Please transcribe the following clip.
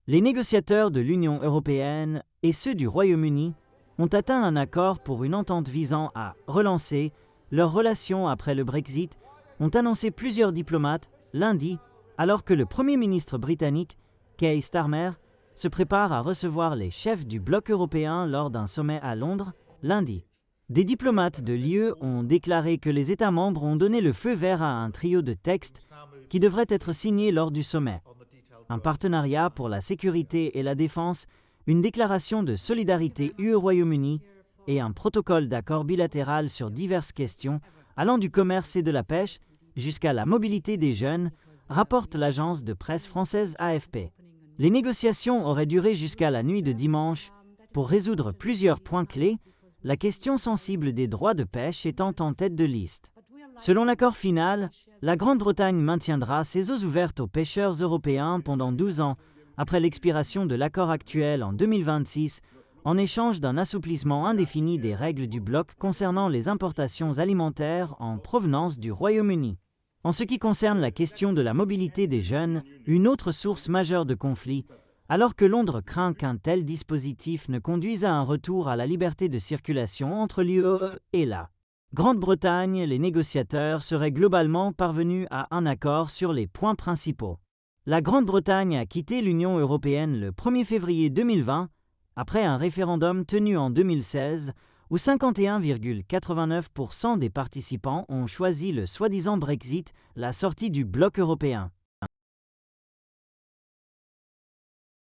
Les négociateurs de l'Union européenne et ceux du Royaume-Uni ont atteint un accord pour une entente visant à relancer leurs relations après le Brexit, ont annoncé plusieurs diplomates lundi, alors que le Premier ministre britannique, Keir Starmer, se prépare à recevoir les chefs du bloc européen lors d'un sommet à Londres, lundi. Des diplomates de l'UE ont déclaré que les États membres ont donné le feu vert à un trio de textes qui devraient être signés lors du sommet. Un partenariat pour la sécurité et la défense, une déclaration de solidarité UE-Royaume-Uni et un protocole d'accord bilatéral sur diverses questions, allant du commerce et de la pêche jusqu'à la mobilité des jeunes, rapporte l'agence de presse française AFP. Les négociations auraient duré jusqu'à la nuit de dimanche pour résoudre plusieurs points clés, la question sensible des droits de pêche étant en tête de liste. Selon l'accord final, la Grande-Bretagne maintiendra ses eaux ouvertes aux pêcheurs européens pendant 12 ans après l'expiration de l'accord actuel en 2026, en échange d'un assouplissement indéfini des règles du bloc concernant les importations alimentaires en provenance du Royaume-Uni. En ce qui concerne la question de la mobilité des jeunes, une autre source majeure de conflit, alors que Londres craint qu'un tel dispositif ne conduise à un retour à la liberté de circulation entre l'UE et la Grande-Bretagne, les négociateurs seraient globalement parvenus à un accord sur les points principaux. La Grande-Bretagne a quitté l'Union européenne le 1er février 2020, après un référendum tenu en 2016, où 51,89% des participants ont choisi le soi-disant Brexit, la sortie du bloc européen.